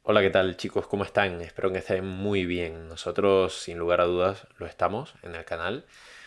Hola, ¿qué tal chicos? ¿Cómo están? Espero que estén muy bien. Nosotros, sin lugar a dudas, lo estamos en el canal.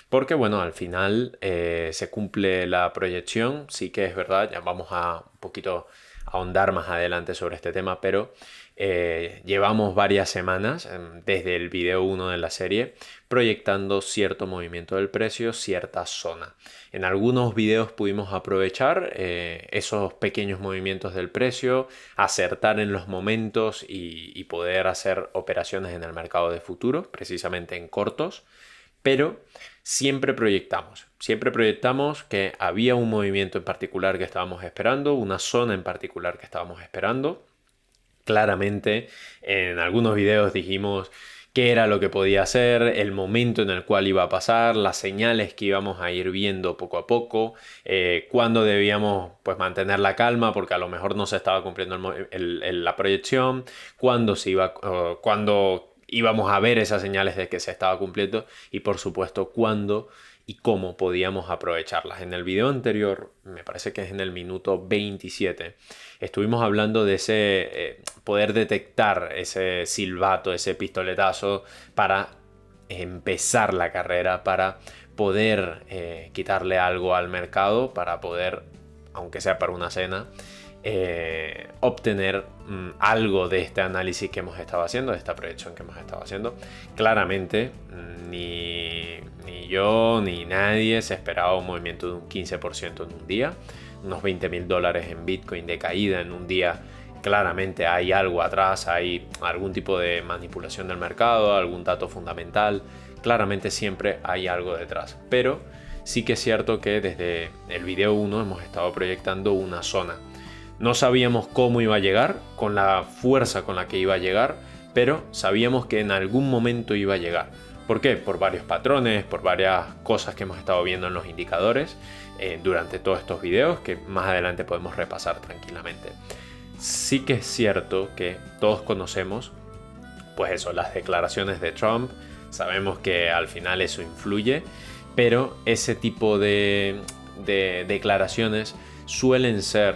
Porque, bueno, al final se cumple la proyección. Sí que es verdad, ya vamos a un poquito ahondar más adelante sobre este tema, pero llevamos varias semanas, desde el video uno de la serie, proyectando cierto movimiento del precio, cierta zona. En algunos videos pudimos aprovechar esos pequeños movimientos del precio, acertar en los momentos y poder hacer operaciones en el mercado de futuros, precisamente en cortos, pero siempre proyectamos que había un movimiento en particular que estábamos esperando, una zona en particular que estábamos esperando. Claramente, en algunos videos dijimos qué era lo que podía hacer, el momento en el cual iba a pasar, las señales que íbamos a ir viendo poco a poco, cuándo debíamos pues mantener la calma porque a lo mejor no se estaba cumpliendo la proyección, cuándo íbamos a ver esas señales de que se estaba cumpliendo y por supuesto cuándo y cómo podíamos aprovecharlas. En el video anterior, me parece que es en el minuto 27, estuvimos hablando de ese poder detectar ese silbato, ese pistoletazo para empezar la carrera, para poder quitarle algo al mercado, para poder, aunque sea para una cena, obtener algo de este análisis que hemos estado haciendo, de esta proyección que hemos estado haciendo. Claramente, ni yo ni nadie se esperaba un movimiento de un 15% en un día, unos $20.000 en Bitcoin de caída en un día. Claramente hay algo atrás, hay algún tipo de manipulación del mercado, algún dato fundamental. Claramente siempre hay algo detrás, pero sí que es cierto que desde el video 1 hemos estado proyectando una zona. No sabíamos cómo iba a llegar, con la fuerza con la que iba a llegar, pero sabíamos que en algún momento iba a llegar. ¿Por qué? Por varios patrones, por varias cosas que hemos estado viendo en los indicadores durante todos estos videos que más adelante podemos repasar tranquilamente. Sí que es cierto que todos conocemos, pues eso, las declaraciones de Trump, sabemos que al final eso influye, pero ese tipo de declaraciones suelen ser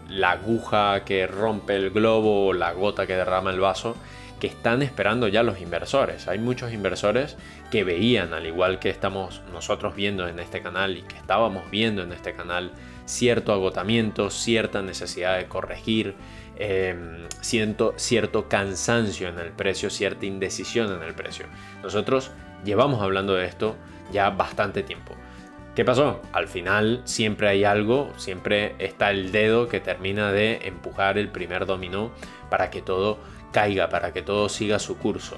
la aguja que rompe el globo o la gota que derrama el vaso que están esperando ya los inversores. Hay muchos inversores que veían, al igual que estamos nosotros viendo en este canal y que estábamos viendo en este canal, cierto agotamiento, cierta necesidad de corregir, cierto cansancio en el precio, cierta indecisión en el precio. Nosotros llevamos hablando de esto ya bastante tiempo. ¿Qué pasó? Al final siempre hay algo, siempre está el dedo que termina de empujar el primer dominó para que todo caiga, para que todo siga su curso.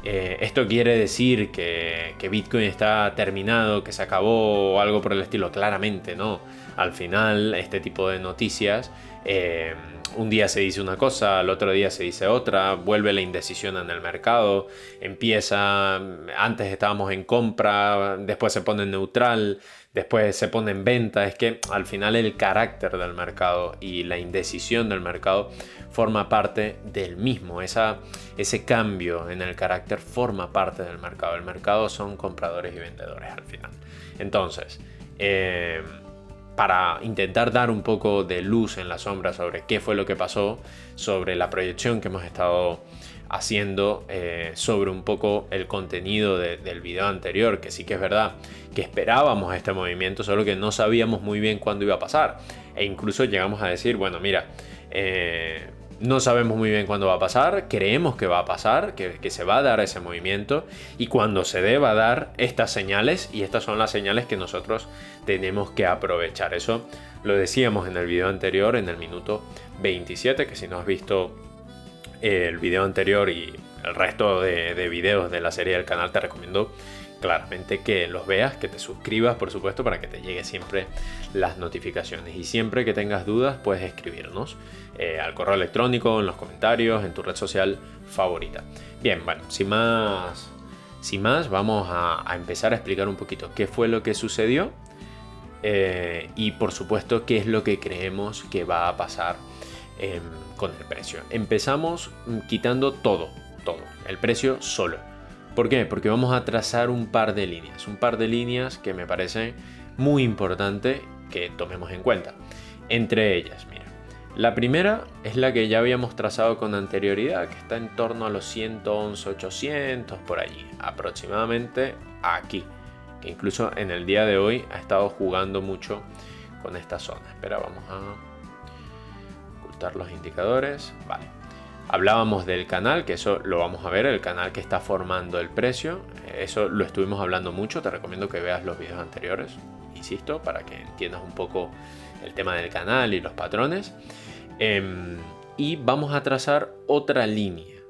¿Esto quiere decir que Bitcoin está terminado, que se acabó o algo por el estilo? Claramente no. Al final este tipo de noticias, un día se dice una cosa, al otro día se dice otra, vuelve la indecisión en el mercado, empieza, antes estábamos en compra, después se pone en neutral, después se pone en venta. Es que al final el carácter del mercado y la indecisión del mercado forma parte del mismo. Ese cambio en el carácter forma parte del mercado. El mercado son compradores y vendedores al final. Entonces, para intentar dar un poco de luz en la sombra sobre qué fue lo que pasó, sobre la proyección que hemos estado haciendo, sobre un poco el contenido del video anterior, que sí que es verdad que esperábamos este movimiento, solo que no sabíamos muy bien cuándo iba a pasar. E incluso llegamos a decir, bueno, mira, no sabemos muy bien cuándo va a pasar, creemos que va a pasar, que se va a dar ese movimiento, y cuando se dé va a dar estas señales, y estas son las señales que nosotros tenemos que aprovechar. Eso lo decíamos en el video anterior, en el minuto 27, que si no has visto el video anterior y el resto de videos de la serie del canal, te recomiendo claramente que los veas, que te suscribas por supuesto para que te llegue siempre las notificaciones, y siempre que tengas dudas puedes escribirnos al correo electrónico, en los comentarios, en tu red social favorita. Bien, bueno, sin más vamos a empezar a explicar un poquito qué fue lo que sucedió y por supuesto qué es lo que creemos que va a pasar con el precio. Empezamos quitando todo, el precio solo. ¿Por qué? Porque vamos a trazar un par de líneas que me parece muy importante que tomemos en cuenta. Entre ellas, mira, La primera es la que ya habíamos trazado con anterioridad, que está en torno a los 111.800 por allí, aproximadamente aquí, que incluso en el día de hoy ha estado jugando mucho con esta zona. Espera, vamos a ocultar los indicadores. Vale. Hablábamos del canal, que eso lo vamos a ver, el canal que está formando el precio. Eso lo estuvimos hablando mucho, te recomiendo que veas los videos anteriores, insisto, para que entiendas un poco el tema del canal y los patrones. Y vamos a trazar otra línea,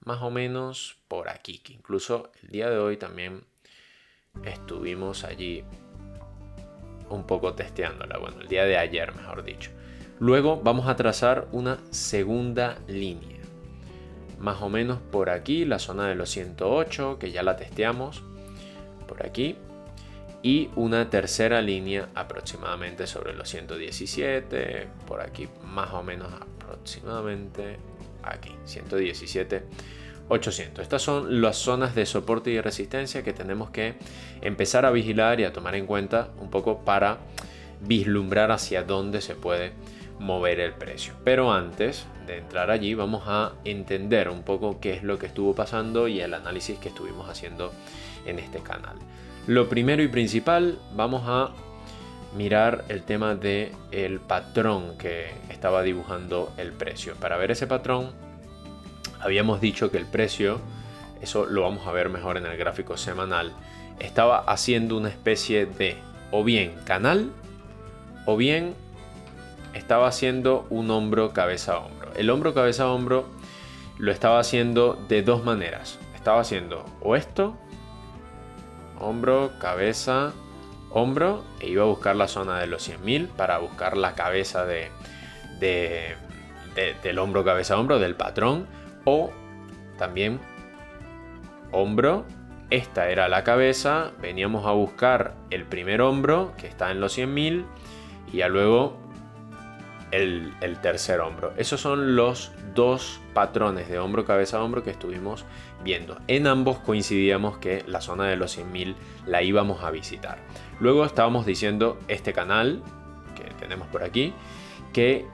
más o menos por aquí, que incluso el día de hoy también estuvimos allí un poco testeándola, bueno, el día de ayer mejor dicho. Luego vamos a trazar una segunda línea, más o menos por aquí, la zona de los 108, que ya la testeamos, por aquí. Y una tercera línea aproximadamente sobre los 117, por aquí más o menos aproximadamente aquí, 117, 800. Estas son las zonas de soporte y resistencia que tenemos que empezar a vigilar y a tomar en cuenta un poco para vislumbrar hacia dónde se puede mover el precio. Pero antes de entrar allí vamos a entender un poco qué es lo que estuvo pasando y el análisis que estuvimos haciendo en este canal. Lo primero y principal, vamos a mirar el tema de el patrón que estaba dibujando el precio. Para ver ese patrón, habíamos dicho que el precio, eso lo vamos a ver mejor en el gráfico semanal, estaba haciendo una especie de o bien canal o bien estaba haciendo un hombro cabeza a hombro. El hombro cabeza a hombro lo estaba haciendo de dos maneras. Estaba haciendo o esto, hombro, cabeza, hombro, e iba a buscar la zona de los 100.000 para buscar la cabeza del hombro, cabeza, hombro, del patrón, o también hombro, esta era la cabeza, veníamos a buscar el primer hombro, que está en los 100.000, y ya luego el tercer hombro. Esos son los dos patrones de hombro, cabeza, hombro que estuvimos viendo. En ambos coincidíamos que la zona de los 100.000 la íbamos a visitar. Luego estábamos diciendo este canal que tenemos por aquí, que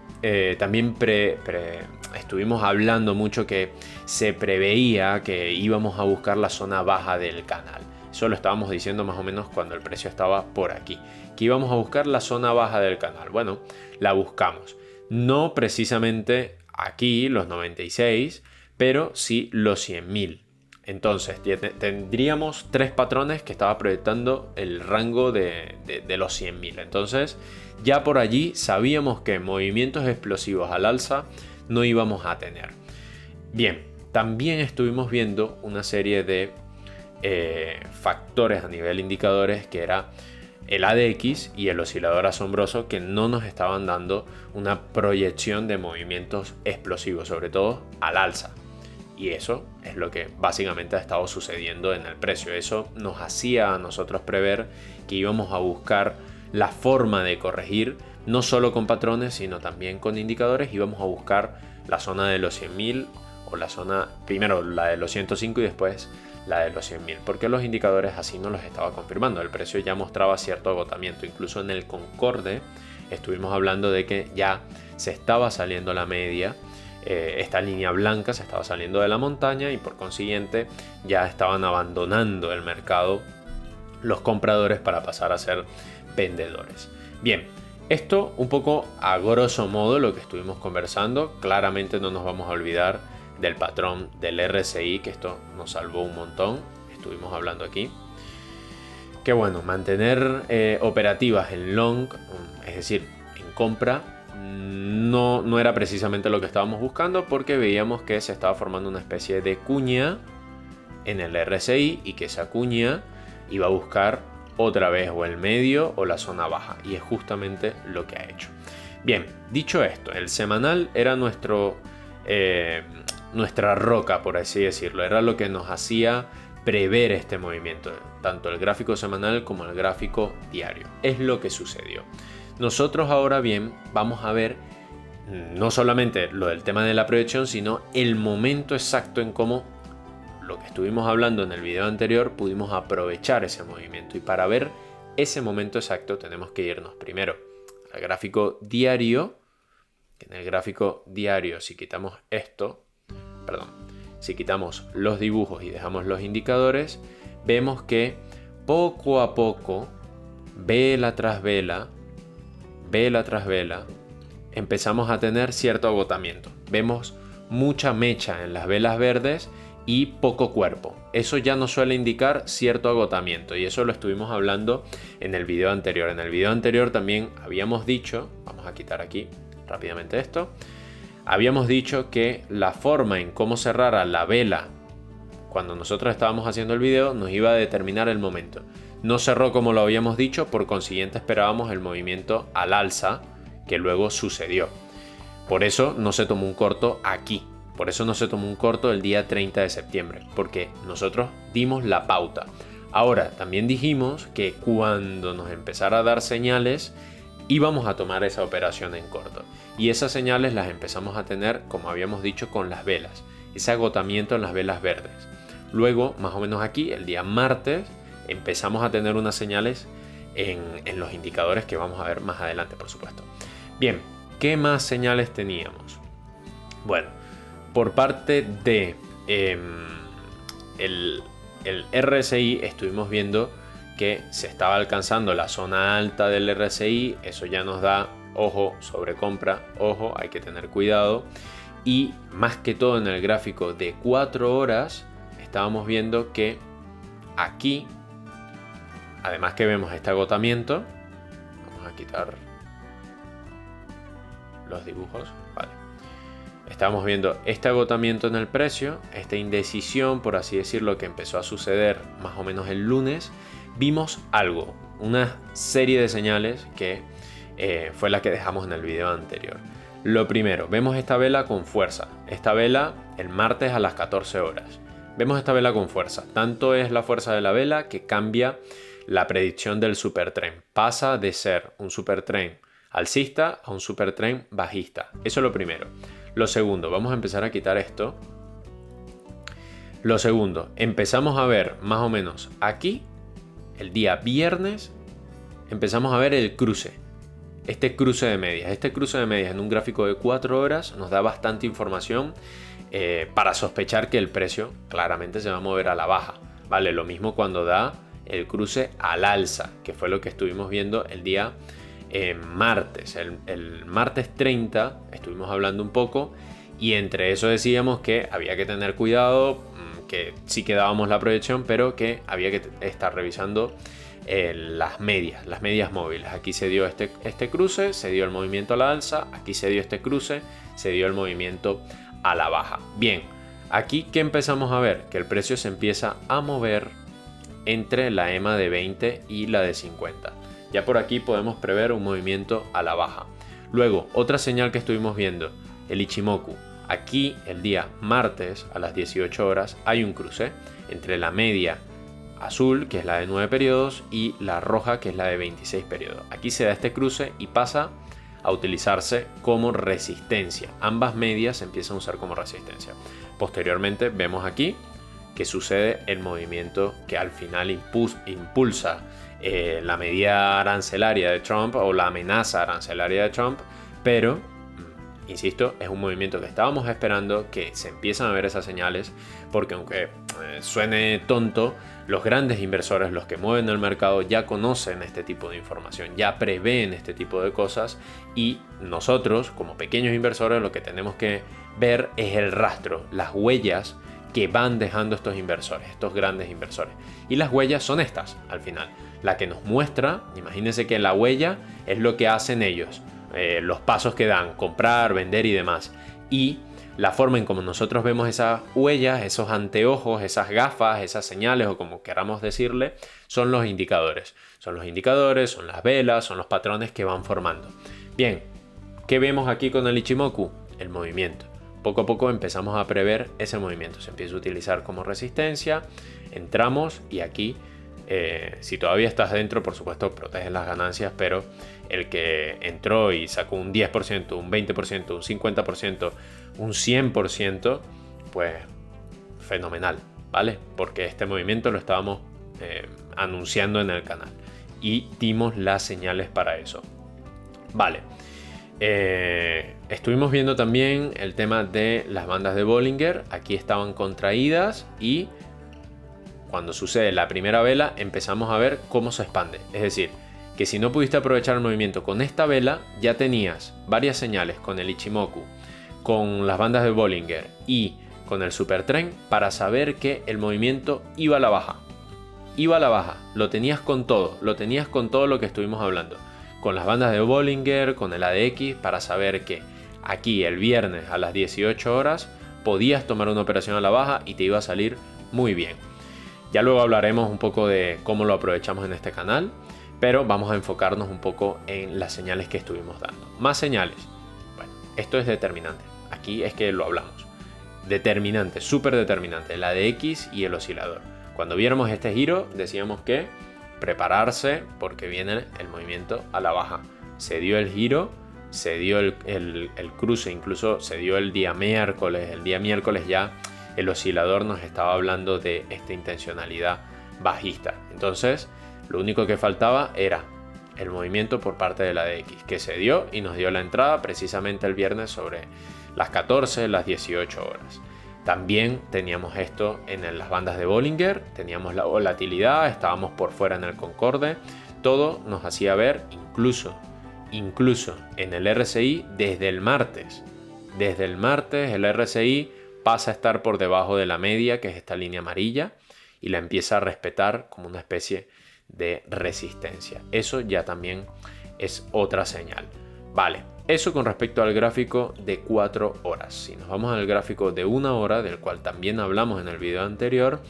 también estuvimos hablando mucho que se preveía que íbamos a buscar la zona baja del canal. Eso lo estábamos diciendo más o menos cuando el precio estaba por aquí, que íbamos a buscar la zona baja del canal. Bueno, la buscamos. No precisamente aquí los 96, pero sí los 100.000. Entonces tendríamos tres patrones que estaba proyectando el rango de los 100.000. Entonces ya por allí sabíamos que movimientos explosivos al alza no íbamos a tener. Bien, también estuvimos viendo una serie de factores a nivel indicadores, que era el ADX y el oscilador asombroso, que no nos estaban dando una proyección de movimientos explosivos, sobre todo al alza. Y eso es lo que básicamente ha estado sucediendo en el precio. Eso nos hacía a nosotros prever que íbamos a buscar la forma de corregir, no solo con patrones, sino también con indicadores. Íbamos a buscar la zona de los 100.000 o la zona, primero la de los 105 y después la de los 100.000, porque los indicadores así nos los estaba confirmando. El precio ya mostraba cierto agotamiento. Incluso en el Concorde estuvimos hablando de que ya se estaba saliendo la media. Esta línea blanca se estaba saliendo de la montaña y por consiguiente ya estaban abandonando el mercado los compradores para pasar a ser vendedores. Bien, esto un poco a grosso modo lo que estuvimos conversando. Claramente no nos vamos a olvidar del patrón del RSI, que esto nos salvó un montón. Estuvimos hablando aquí que bueno, mantener operativas en long, es decir, en compra, no era precisamente lo que estábamos buscando, porque veíamos que se estaba formando una especie de cuña en el RSI y que esa cuña iba a buscar otra vez o el medio o la zona baja, y es justamente lo que ha hecho. Bien, dicho esto, el semanal era nuestra roca, por así decirlo, era lo que nos hacía prever este movimiento, tanto el gráfico semanal como el gráfico diario. Es lo que sucedió. Nosotros ahora bien vamos a ver no solamente lo del tema de la proyección, sino el momento exacto en cómo, lo que estuvimos hablando en el video anterior, pudimos aprovechar ese movimiento. Y para ver ese momento exacto tenemos que irnos primero al gráfico diario, que en el gráfico diario, si quitamos esto, perdón, si quitamos los dibujos y dejamos los indicadores, vemos que poco a poco, vela tras vela, empezamos a tener cierto agotamiento. Vemos mucha mecha en las velas verdes y poco cuerpo. Eso ya nos suele indicar cierto agotamiento, y eso lo estuvimos hablando en el video anterior. En el video anterior también habíamos dicho, vamos a quitar aquí rápidamente esto, habíamos dicho que la forma en cómo cerrara la vela cuando nosotros estábamos haciendo el video nos iba a determinar el momento. No cerró como lo habíamos dicho, por consiguiente esperábamos el movimiento al alza que luego sucedió. Por eso no se tomó un corto aquí. Por eso no se tomó un corto el día 30 de septiembre, porque nosotros dimos la pauta. Ahora, también dijimos que cuando nos empezara a dar señales, íbamos a tomar esa operación en corto. Y esas señales las empezamos a tener, como habíamos dicho, con las velas. Ese agotamiento en las velas verdes. Luego, más o menos aquí, el día martes, empezamos a tener unas señales en los indicadores que vamos a ver más adelante, por supuesto. Bien, ¿qué más señales teníamos? Bueno, por parte de el RSI estuvimos viendo que se estaba alcanzando la zona alta del RSI. Eso ya nos da, ojo, sobrecompra, ojo, hay que tener cuidado. Y más que todo en el gráfico de 4 horas estábamos viendo que aquí, además que vemos este agotamiento, vamos a quitar los dibujos, vale. Estamos viendo este agotamiento en el precio, esta indecisión, por así decirlo, que empezó a suceder más o menos el lunes. Vimos algo, una serie de señales que fue la que dejamos en el video anterior. Lo primero, vemos esta vela con fuerza. Esta vela el martes a las 14 horas. Vemos esta vela con fuerza. Tanto es la fuerza de la vela que cambia la predicción del supertrend. Pasa de ser un supertrend alcista a un supertrend bajista. Eso es lo primero. Lo segundo, vamos a empezar a quitar esto. Lo segundo, empezamos a ver más o menos aquí, el día viernes, empezamos a ver el cruce. Este cruce de medias. Este cruce de medias en un gráfico de 4 horas nos da bastante información para sospechar que el precio claramente se va a mover a la baja. Vale, lo mismo cuando da el cruce al alza, que fue lo que estuvimos viendo el día martes. El martes 30 estuvimos hablando un poco y entre eso decíamos que había que tener cuidado, que sí que dábamos la proyección, pero que había que estar revisando las medias móviles. Aquí se dio este cruce, se dio el movimiento a la alza, aquí se dio este cruce, se dio el movimiento a la baja. Bien, aquí ¿qué empezamos a ver? Que el precio se empieza a mover entre la EMA de 20 y la de 50. Ya por aquí podemos prever un movimiento a la baja. Luego, otra señal que estuvimos viendo, el Ichimoku. Aquí el día martes a las 18 horas hay un cruce entre la media azul, que es la de 9 periodos, y la roja, que es la de 26 periodos. Aquí se da este cruce y pasa a utilizarse como resistencia. Ambas medias se empiezan a usar como resistencia. Posteriormente vemos aquí que sucede el movimiento que al final impulsa la medida arancelaria de Trump o la amenaza arancelaria de Trump, pero insisto, es un movimiento que estábamos esperando, que se empiezan a ver esas señales, porque aunque suene tonto, los grandes inversores, los que mueven el mercado, ya conocen este tipo de información, ya prevén este tipo de cosas, y nosotros, como pequeños inversores, lo que tenemos que ver es el rastro, las huellas que van dejando estos inversores, estos grandes inversores. Y las huellas son estas, al final. La que nos muestra, imagínense que la huella es lo que hacen ellos, los pasos que dan, comprar, vender y demás. Y la forma en como nosotros vemos esas huellas, esos anteojos, esas gafas, esas señales o como queramos decirle, son los indicadores. Son los indicadores, son las velas, son los patrones que van formando. Bien, ¿qué vemos aquí con el Ichimoku? El movimiento. Poco a poco empezamos a prever ese movimiento. Se empieza a utilizar como resistencia, entramos y aquí, si todavía estás dentro, por supuesto, proteges las ganancias, pero el que entró y sacó un 10%, un 20%, un 50%, un 100%, pues fenomenal, ¿vale? Porque este movimiento lo estábamos anunciando en el canal y dimos las señales para eso. Vale, Estuvimos viendo también el tema de las bandas de Bollinger. Aquí estaban contraídas y cuando sucede la primera vela empezamos a ver cómo se expande. Es decir, que si no pudiste aprovechar el movimiento con esta vela, ya tenías varias señales con el Ichimoku, con las bandas de Bollinger y con el Supertrend para saber que el movimiento iba a la baja. Iba a la baja, lo tenías con todo lo que estuvimos hablando. Con las bandas de Bollinger, con el ADX, para saber que aquí el viernes a las 18 horas podías tomar una operación a la baja y te iba a salir muy bien. Ya luego hablaremos un poco de cómo lo aprovechamos en este canal, pero vamos a enfocarnos un poco en las señales que estuvimos dando. Más señales. Bueno, esto es determinante. Aquí es que lo hablamos. Determinante, súper determinante, el ADX y el oscilador. Cuando viéramos este giro, decíamos que prepararse porque viene el movimiento a la baja. Se dio el giro, se dio el cruce, incluso se dio el día miércoles. El día miércoles ya el oscilador nos estaba hablando de esta intencionalidad bajista. Entonces, lo único que faltaba era el movimiento por parte de la ADX, que se dio y nos dio la entrada precisamente el viernes sobre las 14, las 18 horas. También teníamos esto en las bandas de Bollinger, teníamos la volatilidad, estábamos por fuera en el concorde, todo nos hacía ver, incluso en el RSI desde el martes. Desde el martes el RSI pasa a estar por debajo de la media, que es esta línea amarilla, y la empieza a respetar como una especie de resistencia. Eso ya también es otra señal. Vale, eso con respecto al gráfico de 4 horas. Si nos vamos al gráfico de 1 hora, del cual también hablamos en el video anterior,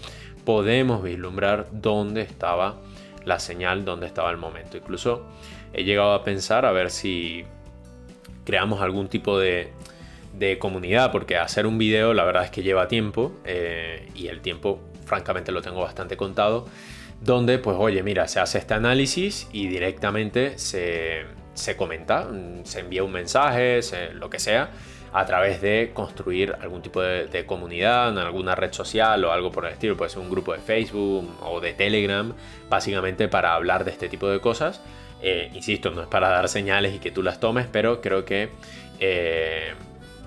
podemos vislumbrar dónde estaba la señal, dónde estaba el momento. Incluso he llegado a pensar a ver si creamos algún tipo de comunidad, porque hacer un video la verdad es que lleva tiempo y el tiempo francamente lo tengo bastante contado, donde pues oye, mira, se hace este análisis y directamente se comenta, se envía un mensaje, lo que sea, a través de construir algún tipo de comunidad en alguna red social o algo por el estilo. Puede ser un grupo de Facebook o de Telegram, básicamente para hablar de este tipo de cosas. Insisto, no es para dar señales y que tú las tomes, pero creo que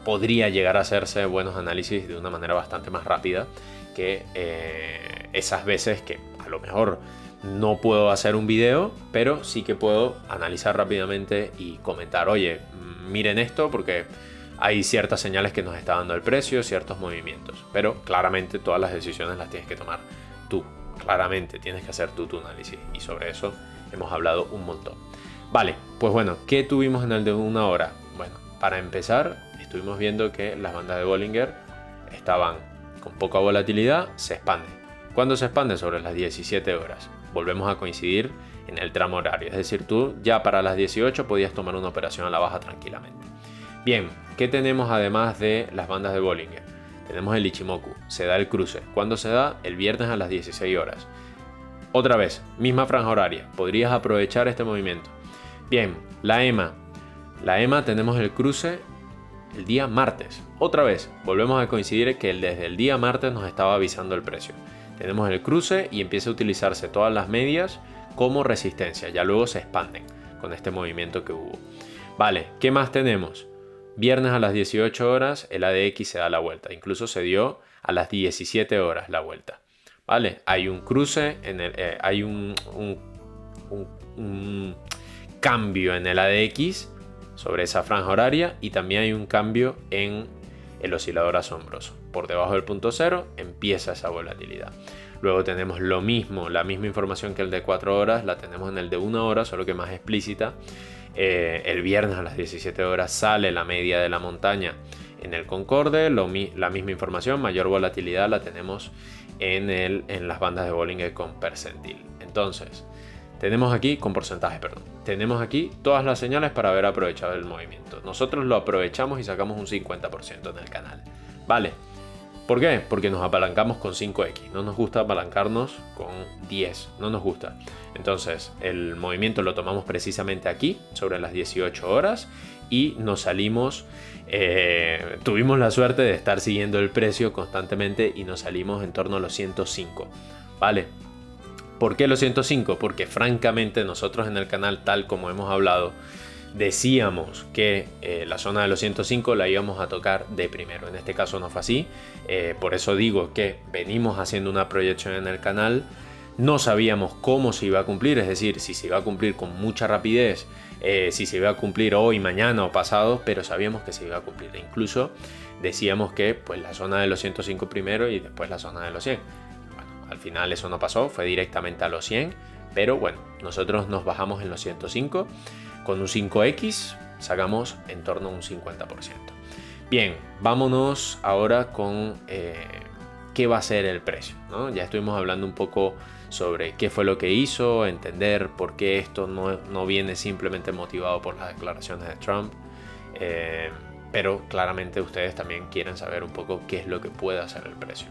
podría llegar a hacerse buenos análisis de una manera bastante más rápida que esas veces que a lo mejor no puedo hacer un video, pero sí que puedo analizar rápidamente y comentar, oye, miren esto porque hay ciertas señales que nos está dando el precio, ciertos movimientos, pero claramente todas las decisiones las tienes que tomar tú, claramente tienes que hacer tú tu análisis y sobre eso hemos hablado un montón. Vale, pues bueno, ¿qué tuvimos en el de 1 hora? Bueno, para empezar, estuvimos viendo que las bandas de Bollinger estaban con poca volatilidad, se expanden. ¿Cuándo se expande? Sobre las 17 horas. Volvemos a coincidir en el tramo horario, es decir, tú ya para las 18 podías tomar una operación a la baja tranquilamente. Bien, ¿qué tenemos además de las bandas de Bollinger? Tenemos el Ichimoku, se da el cruce. ¿Cuándo se da? El viernes a las 16 horas. Otra vez, misma franja horaria, podrías aprovechar este movimiento. Bien, la EMA. La EMA tenemos el cruce el día martes. Otra vez, volvemos a coincidir que desde el día martes nos estaba avisando el precio. Tenemos el cruce y empieza a utilizarse todas las medias como resistencia. Ya luego se expanden con este movimiento que hubo. Vale, ¿qué más tenemos? Viernes a las 18 horas el ADX se da la vuelta. Incluso se dio a las 17 horas la vuelta. Vale, hay un cruce, hay un cambio en el ADX sobre esa franja horaria y también hay un cambio en el oscilador asombroso. Por debajo del punto cero empieza esa volatilidad. Luego tenemos lo mismo, la misma información que el de 4 horas, la tenemos en el de 1 hora, solo que más explícita. El viernes a las 17 horas sale la media de la montaña en el concorde, la misma información, mayor volatilidad la tenemos en las bandas de Bollinger con percentil. Entonces, tenemos aquí, con porcentaje, perdón. Tenemos aquí todas las señales para haber aprovechado el movimiento. Nosotros lo aprovechamos y sacamos un 50% en el canal. Vale. ¿Por qué? Porque nos apalancamos con 5X. No nos gusta apalancarnos con 10. No nos gusta. Entonces, el movimiento lo tomamos precisamente aquí, sobre las 18 horas. Y nos salimos... tuvimos la suerte de estar siguiendo el precio constantemente y nos salimos en torno a los 105. ¿Vale? ¿Por qué los 105? Porque francamente nosotros en el canal, tal como hemos hablado, decíamos que la zona de los 105 la íbamos a tocar de primero. En este caso no fue así. Por eso digo que venimos haciendo una proyección en el canal. No sabíamos cómo se iba a cumplir, es decir, si se iba a cumplir con mucha rapidez, si se iba a cumplir hoy, mañana o pasado, pero sabíamos que se iba a cumplir. E incluso decíamos que pues, la zona de los 105 primero y después la zona de los 100. Bueno, al final eso no pasó, fue directamente a los 100, pero bueno, nosotros nos bajamos en los 105. Con un 5X sacamos en torno a un 50%. Bien, vámonos ahora con qué va a ser el precio, ¿no? Ya estuvimos hablando un poco sobre qué fue lo que hizo, entender por qué esto no viene simplemente motivado por las declaraciones de Trump, pero claramente ustedes también quieren saber un poco qué es lo que puede hacer el precio.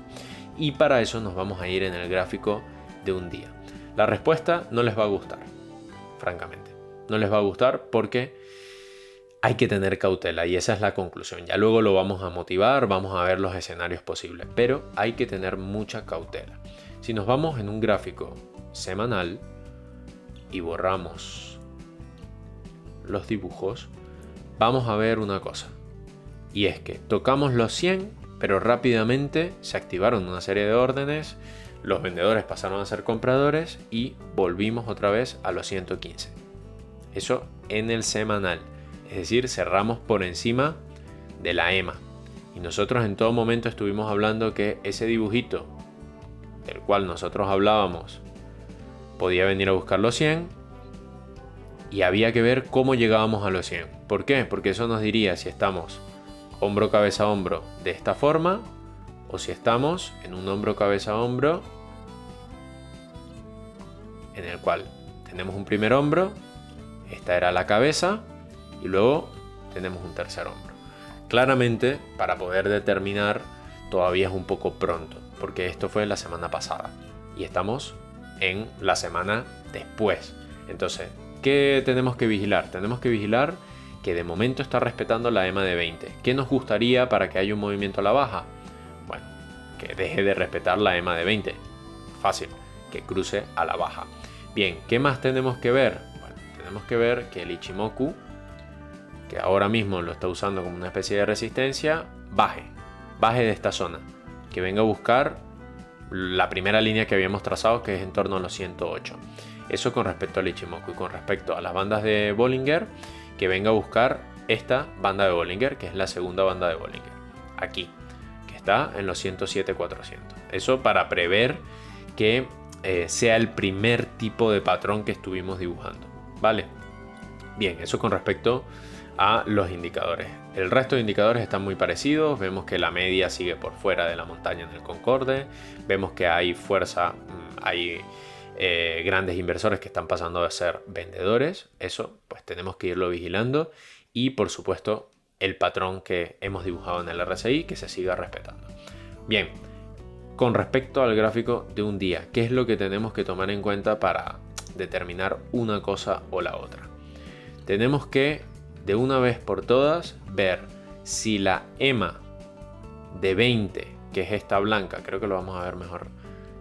Y para eso nos vamos a ir en el gráfico de un día. La respuesta no les va a gustar, francamente. No les va a gustar porque hay que tener cautela y esa es la conclusión. Ya luego lo vamos a motivar, vamos a ver los escenarios posibles, pero hay que tener mucha cautela. Si nos vamos en un gráfico semanal y borramos los dibujos, vamos a ver una cosa. Y es que tocamos los 100, pero rápidamente se activaron una serie de órdenes, los vendedores pasaron a ser compradores y volvimos otra vez a los 115. Eso en el semanal. Es decir, cerramos por encima de la EMA. Y nosotros en todo momento estuvimos hablando que ese dibujito del cual nosotros hablábamos podía venir a buscar los 100 y había que ver cómo llegábamos a los 100. ¿Por qué? Porque eso nos diría si estamos hombro, cabeza, hombro de esta forma o si estamos en un hombro, cabeza, hombro en el cual tenemos un primer hombro, esta era la cabeza y luego tenemos un tercer hombro. Claramente, para poder determinar, todavía es un poco pronto, porque esto fue la semana pasada y estamos en la semana después. Entonces, ¿qué tenemos que vigilar? Tenemos que vigilar que de momento está respetando la EMA de 20. ¿Qué nos gustaría para que haya un movimiento a la baja? Bueno, que deje de respetar la EMA de 20. Fácil, que cruce a la baja. Bien, ¿qué más tenemos que ver? Bueno, tenemos que ver que el Ichimoku, que ahora mismo lo está usando como una especie de resistencia, baje de esta zona, que venga a buscar la primera línea que habíamos trazado, que es en torno a los 108. Eso con respecto al Ichimoku. Y con respecto a las bandas de Bollinger, que venga a buscar esta banda de Bollinger, que es la segunda banda de Bollinger, aquí, que está en los 107.400. Eso para prever que sea el primer tipo de patrón que estuvimos dibujando, ¿vale? Bien, eso con respecto a los indicadores. El resto de indicadores están muy parecidos. Vemos que la media sigue por fuera de la montaña en el Concorde. Vemos que hay fuerza, hay grandes inversores que están pasando a ser vendedores. Eso pues tenemos que irlo vigilando. Y por supuesto el patrón que hemos dibujado en el RSI, que se siga respetando. Bien, con respecto al gráfico de un día, ¿qué es lo que tenemos que tomar en cuenta para determinar una cosa o la otra? Tenemos que de una vez por todas ver si la EMA de 20, que es esta blanca, creo que lo vamos a ver mejor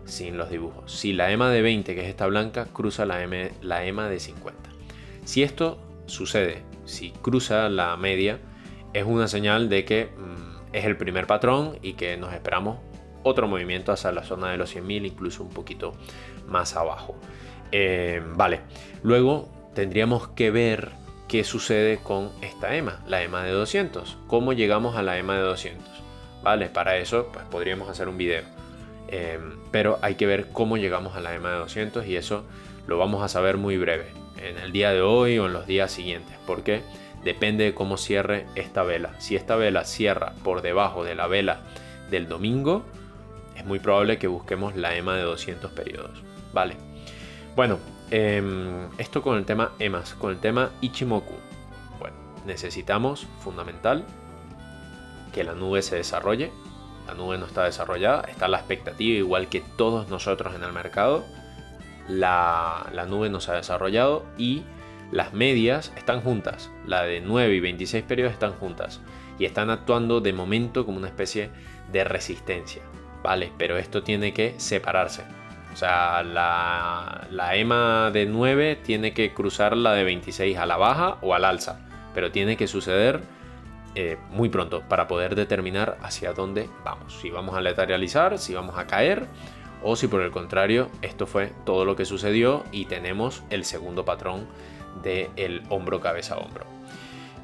sin los dibujos, si la EMA de 20, que es esta blanca, cruza la EMA de 50. Si esto sucede, si cruza la media, es una señal de que es el primer patrón y que nos esperamos otro movimiento hacia la zona de los 100.000, incluso un poquito más abajo. Vale, luego tendríamos que ver qué sucede con esta EMA, la EMA de 200. ¿Cómo llegamos a la EMA de 200? Vale, para eso pues podríamos hacer un video. Pero hay que ver cómo llegamos a la EMA de 200 y eso lo vamos a saber muy breve, en el día de hoy o en los días siguientes, porque depende de cómo cierre esta vela. Si esta vela cierra por debajo de la vela del domingo, es muy probable que busquemos la EMA de 200 periodos. Vale, bueno, esto con el tema EMAs. Con el tema Ichimoku, bueno, necesitamos, fundamental, que la nube se desarrolle. La nube no está desarrollada, está la expectativa, igual que todos nosotros en el mercado. La nube no se ha desarrollado y las medias están juntas. La de 9 y 26 periodos están juntas y están actuando de momento como una especie de resistencia, ¿vale? Pero esto tiene que separarse. O sea, la EMA de 9 tiene que cruzar la de 26 a la baja o al alza, pero tiene que suceder muy pronto para poder determinar hacia dónde vamos. Si vamos a lateralizar, si vamos a caer o si por el contrario esto fue todo lo que sucedió y tenemos el segundo patrón del hombro cabeza a hombro.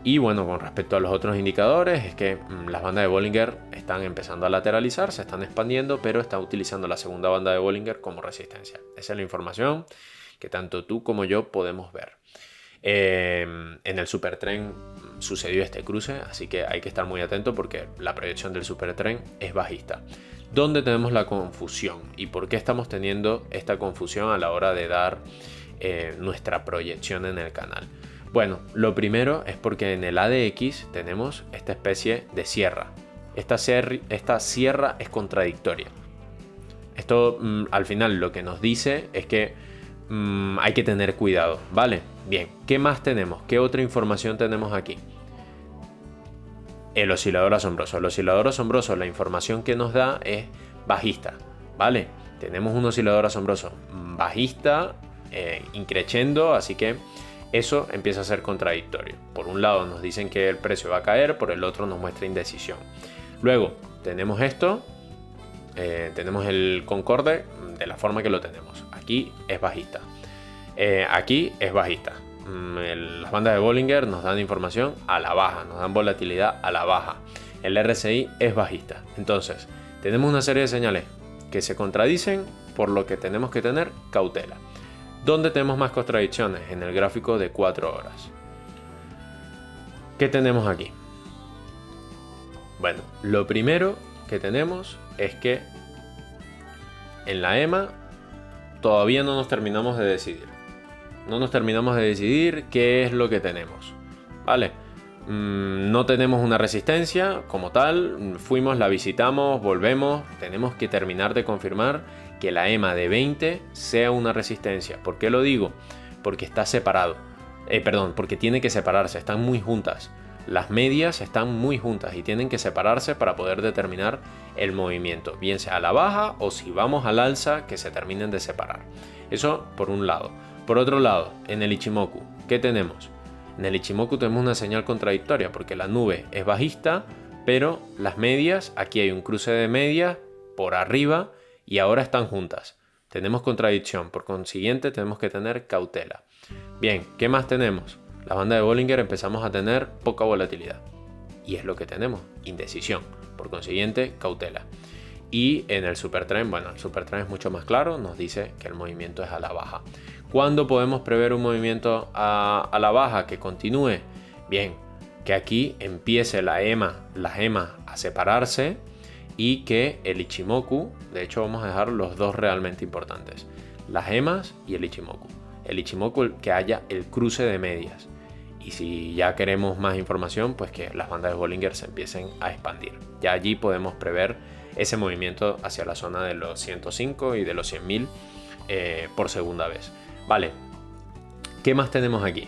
Y bueno, con respecto a los otros indicadores es que las bandas de Bollinger están empezando a lateralizar, se están expandiendo, pero está utilizando la segunda banda de Bollinger como resistencia. Esa es la información que tanto tú como yo podemos ver. En el supertren sucedió este cruce, así que hay que estar muy atento porque la proyección del supertren es bajista. ¿Dónde tenemos la confusión? ¿Y por qué estamos teniendo esta confusión a la hora de dar nuestra proyección en el canal? Bueno, lo primero es porque en el ADX tenemos esta especie de sierra. Esta sierra es contradictoria. Esto al final lo que nos dice es que hay que tener cuidado, ¿vale? Bien, ¿qué más tenemos? ¿Qué otra información tenemos aquí? El oscilador asombroso. El oscilador asombroso, la información que nos da es bajista, ¿vale? Tenemos un oscilador asombroso bajista, increciendo, así que eso empieza a ser contradictorio. Por un lado nos dicen que el precio va a caer, por el otro nos muestra indecisión. Luego tenemos esto, tenemos el Concorde de la forma que lo tenemos. Aquí es bajista, aquí es bajista. Las bandas de Bollinger nos dan información a la baja, nos dan volatilidad a la baja. El RSI es bajista. Entonces tenemos una serie de señales que se contradicen, por lo que tenemos que tener cautela. ¿Dónde tenemos más contradicciones? En el gráfico de 4 horas. ¿Qué tenemos aquí? Bueno, lo primero que tenemos es que en la EMA todavía no nos terminamos de decidir. No nos terminamos de decidir qué es lo que tenemos, ¿vale? No tenemos una resistencia como tal. Fuimos, la visitamos, volvemos. Tenemos que terminar de confirmar que la EMA de 20 sea una resistencia. ¿Por qué lo digo? Porque está separado. Porque tiene que separarse, están muy juntas. Las medias están muy juntas y tienen que separarse para poder determinar el movimiento, bien sea a la baja o si vamos al alza, que se terminen de separar. Eso por un lado. Por otro lado, en el Ichimoku, ¿qué tenemos? En el Ichimoku tenemos una señal contradictoria porque la nube es bajista, pero las medias, aquí hay un cruce de medias por arriba y ahora están juntas. Tenemos contradicción, por consiguiente tenemos que tener cautela. Bien, ¿qué más tenemos? La banda de Bollinger empezamos a tener poca volatilidad y es lo que tenemos, indecisión, por consiguiente cautela. Y en el supertren, bueno, el supertren es mucho más claro, nos dice que el movimiento es a la baja. ¿Cuándo podemos prever un movimiento a la baja que continúe? Bien, que aquí empiece las EMA a separarse y que el Ichimoku, de hecho vamos a dejar los dos realmente importantes, las EMAs y el Ichimoku. El Ichimoku, que haya el cruce de medias. Y si ya queremos más información, pues que las bandas de Bollinger se empiecen a expandir. Ya allí podemos prever ese movimiento hacia la zona de los 105 y de los 100.000 por segunda vez. Vale, ¿qué más tenemos aquí?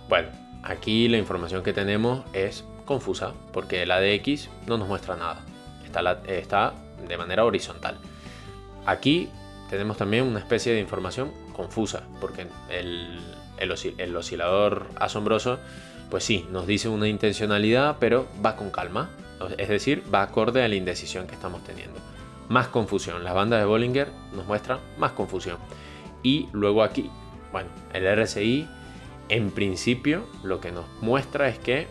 Bueno, aquí la información que tenemos es confusa porque el ADX no nos muestra nada. Está de manera horizontal. Aquí tenemos también una especie de información confusa porque el oscilador asombroso, pues sí, nos dice una intencionalidad, pero va con calma. Es decir, va acorde a la indecisión que estamos teniendo. Más confusión. Las bandas de Bollinger nos muestran más confusión. Y luego aquí, bueno, el RSI en principio lo que nos muestra es que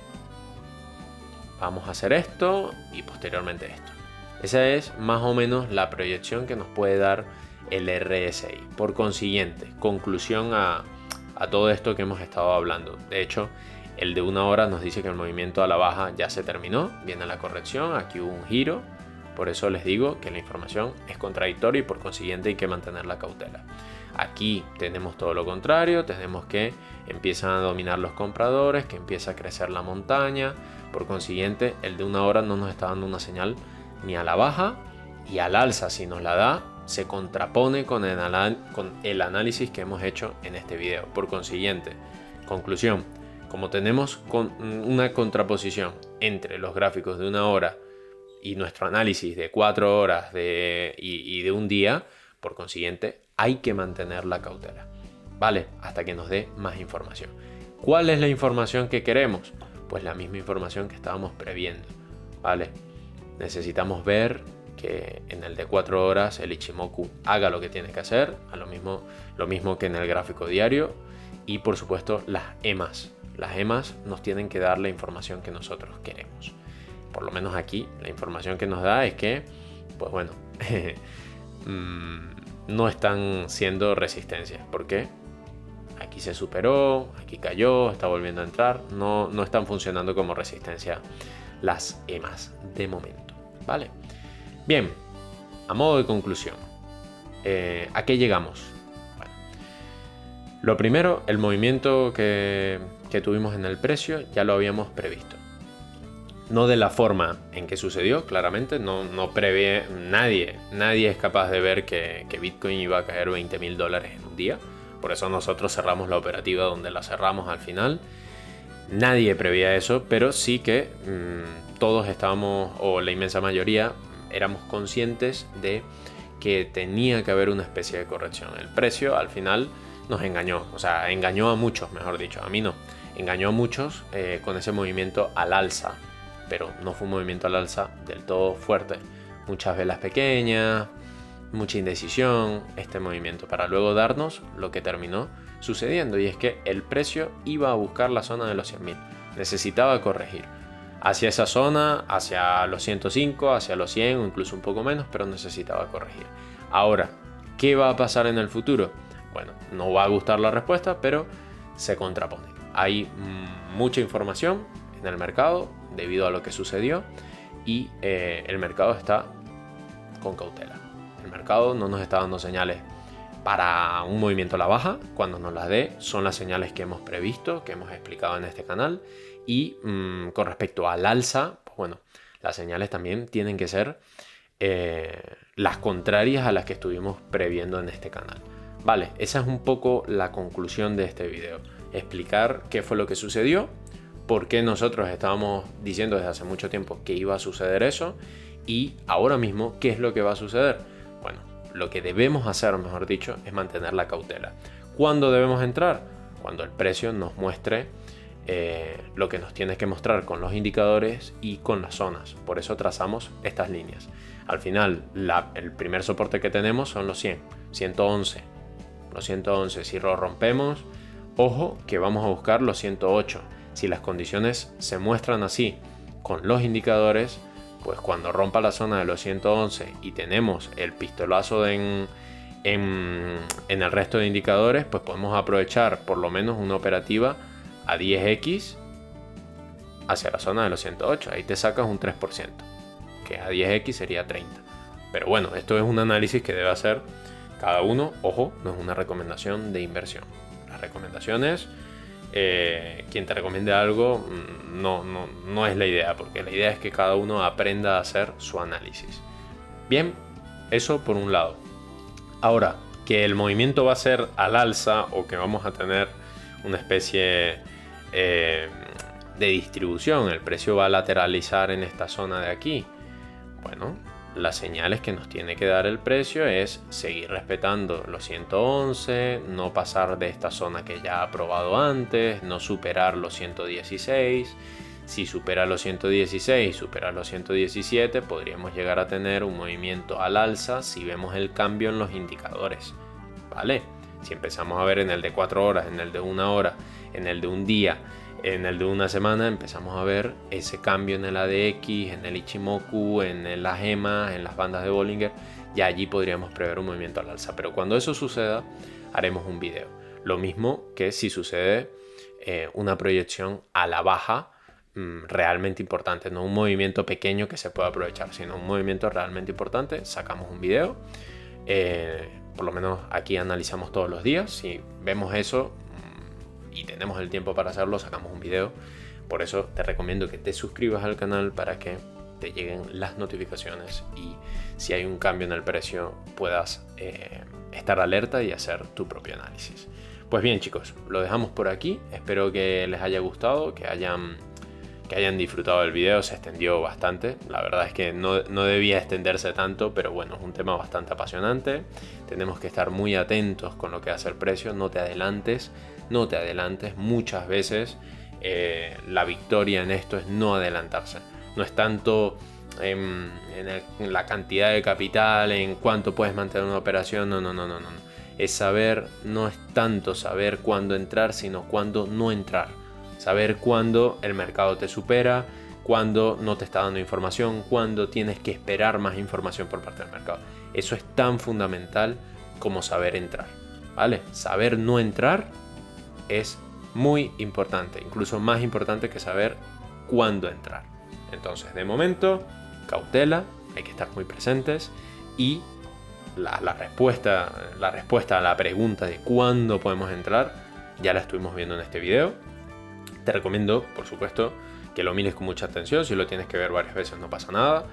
vamos a hacer esto y posteriormente esto. Esa es más o menos la proyección que nos puede dar el RSI. Por consiguiente, conclusión a todo esto que hemos estado hablando. De hecho, el de 1 hora nos dice que el movimiento a la baja ya se terminó, viene la corrección, aquí hubo un giro, por eso les digo que la información es contradictoria y por consiguiente hay que mantener la cautela. Aquí tenemos todo lo contrario, tenemos que empiezan a dominar los compradores, que empieza a crecer la montaña, por consiguiente el de 1 hora no nos está dando una señal ni a la baja y al alza. Si nos la da, se contrapone con el análisis que hemos hecho en este video. Por consiguiente, conclusión, como tenemos una contraposición entre los gráficos de 1 hora y nuestro análisis de 4 horas y de un día, por consiguiente hay que mantener la cautela, ¿vale? Hasta que nos dé más información. ¿Cuál es la información que queremos? Pues la misma información que estábamos previendo, ¿vale? Necesitamos ver que en el de 4 horas el Ichimoku haga lo que tiene que hacer, lo mismo que en el gráfico diario, y por supuesto las EMAs. Las EMAs nos tienen que dar la información que nosotros queremos. Por lo menos aquí la información que nos da es que, pues bueno, no están siendo resistencias. ¿Por qué? Aquí se superó, aquí cayó, está volviendo a entrar. No están funcionando como resistencia las EMAs de momento, ¿vale? Bien, a modo de conclusión, ¿a qué llegamos? Bueno, lo primero, el movimiento que tuvimos en el precio ya lo habíamos previsto. No de la forma en que sucedió, claramente, no prevé nadie es capaz de ver que Bitcoin iba a caer $20.000 en un día. Por eso nosotros cerramos la operativa donde la cerramos al final. Nadie preveía eso, pero sí que todos estábamos, o la inmensa mayoría, éramos conscientes de que tenía que haber una especie de corrección. El precio al final nos engañó, o sea, engañó a muchos, mejor dicho, a mí no. Engañó a muchos con ese movimiento al alza, pero no fue un movimiento al alza del todo fuerte. Muchas velas pequeñas, mucha indecisión, este movimiento, para luego darnos lo que terminó sucediendo, y es que el precio iba a buscar la zona de los 100.000, necesitaba corregir hacia esa zona, hacia los 105, hacia los 100 o incluso un poco menos, pero necesitaba corregir. Ahora, ¿qué va a pasar en el futuro? Bueno, no va a gustar la respuesta, pero se contrapone. Hay mucha información en el mercado debido a lo que sucedió, y el mercado está con cautela. El mercado no nos está dando señales para un movimiento a la baja. Cuando nos las dé, son las señales que hemos previsto, que hemos explicado en este canal. Y con respecto al alza, pues bueno, las señales también tienen que ser las contrarias a las que estuvimos previendo en este canal. Vale, esa es un poco la conclusión de este video. Explicar qué fue lo que sucedió, por qué nosotros estábamos diciendo desde hace mucho tiempo que iba a suceder eso, y ahora mismo qué es lo que va a suceder. Bueno, lo que debemos hacer, mejor dicho, es mantener la cautela. ¿Cuándo debemos entrar? Cuando el precio nos muestre lo que nos tiene que mostrar con los indicadores y con las zonas. Por eso trazamos estas líneas. Al final, el primer soporte que tenemos son los 100, 111. Los 111, si lo rompemos, ojo que vamos a buscar los 108. Si las condiciones se muestran así con los indicadores, pues cuando rompa la zona de los 111 y tenemos el pistolazo en el resto de indicadores, pues podemos aprovechar por lo menos una operativa a 10x hacia la zona de los 108. Ahí te sacas un 3%, que a 10x sería 30. Pero bueno, esto es un análisis que debe hacer cada uno. Ojo, no es una recomendación de inversión. Las recomendaciones, quien te recomiende algo no es la idea, porque la idea es que cada uno aprenda a hacer su análisis. Bien, eso por un lado. Ahora, que el movimiento va a ser al alza o que vamos a tener una especie de distribución, el precio va a lateralizar en esta zona de aquí. Bueno, las señales que nos tiene que dar el precio es seguir respetando los 111, no pasar de esta zona que ya ha probado antes, no superar los 116. Si supera los 116, supera los 117, podríamos llegar a tener un movimiento al alza si vemos el cambio en los indicadores, ¿vale? Si empezamos a ver en el de 4 horas, en el de 1 hora, en el de un día, en el de una semana, empezamos a ver ese cambio en el ADX, en el Ichimoku, en las EMAs, en las bandas de Bollinger. Ya allí podríamos prever un movimiento al alza. Pero cuando eso suceda, haremos un video. Lo mismo que si sucede una proyección a la baja realmente importante. No un movimiento pequeño que se pueda aprovechar, sino un movimiento realmente importante. Sacamos un video. Por lo menos aquí analizamos todos los días. Si vemos eso y tenemos el tiempo para hacerlo, sacamos un video. Por eso te recomiendo que te suscribas al canal para que te lleguen las notificaciones y si hay un cambio en el precio puedas estar alerta y hacer tu propio análisis. Pues bien chicos, lo dejamos por aquí. Espero que les haya gustado, que hayan que hayan disfrutado del video. Se extendió bastante, la verdad es que no debía extenderse tanto, pero bueno, es un tema bastante apasionante. Tenemos que estar muy atentos con lo que hace el precio, no te adelantes, muchas veces la victoria en esto es no adelantarse, no es tanto en la cantidad de capital, en cuánto puedes mantener una operación, no. Es saber, no es tanto saber cuándo entrar, sino cuándo no entrar. Saber cuándo el mercado te supera, cuándo no te está dando información, cuándo tienes que esperar más información por parte del mercado. Eso es tan fundamental como saber entrar, ¿vale? Saber no entrar es muy importante, incluso más importante que saber cuándo entrar. Entonces, de momento, cautela, hay que estar muy presentes y la respuesta a la pregunta de cuándo podemos entrar ya la estuvimos viendo en este video. Te recomiendo, por supuesto, que lo mires con mucha atención. Si lo tienes que ver varias veces no pasa nada.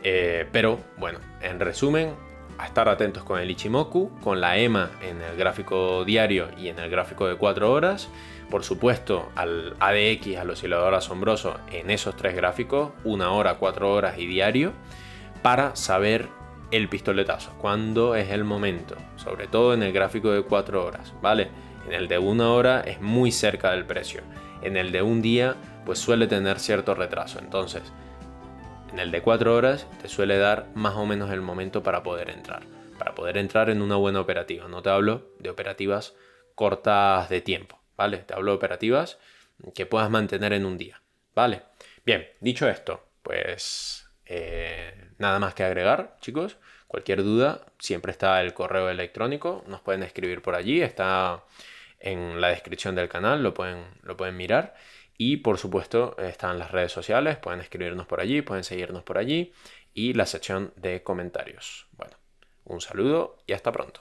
Pero bueno, en resumen, a estar atentos con el Ichimoku, con la EMA en el gráfico diario y en el gráfico de 4 horas. Por supuesto, al ADX, al oscilador asombroso, en esos 3 gráficos, 1 hora, 4 horas y diario, para saber el pistoletazo, cuándo es el momento, sobre todo en el gráfico de 4 horas, ¿vale? En el de 1 hora es muy cerca del precio, en el de un día pues suele tener cierto retraso, entonces en el de 4 horas te suele dar más o menos el momento para poder entrar en una buena operativa. No te hablo de operativas cortas de tiempo, ¿vale? Te hablo de operativas que puedas mantener en un día, ¿vale? Bien, dicho esto, pues nada más que agregar, chicos. Cualquier duda, siempre está el correo electrónico, nos pueden escribir por allí, está en la descripción del canal, lo pueden mirar. Y por supuesto están las redes sociales, pueden escribirnos por allí, pueden seguirnos por allí y la sección de comentarios. Bueno, un saludo y hasta pronto.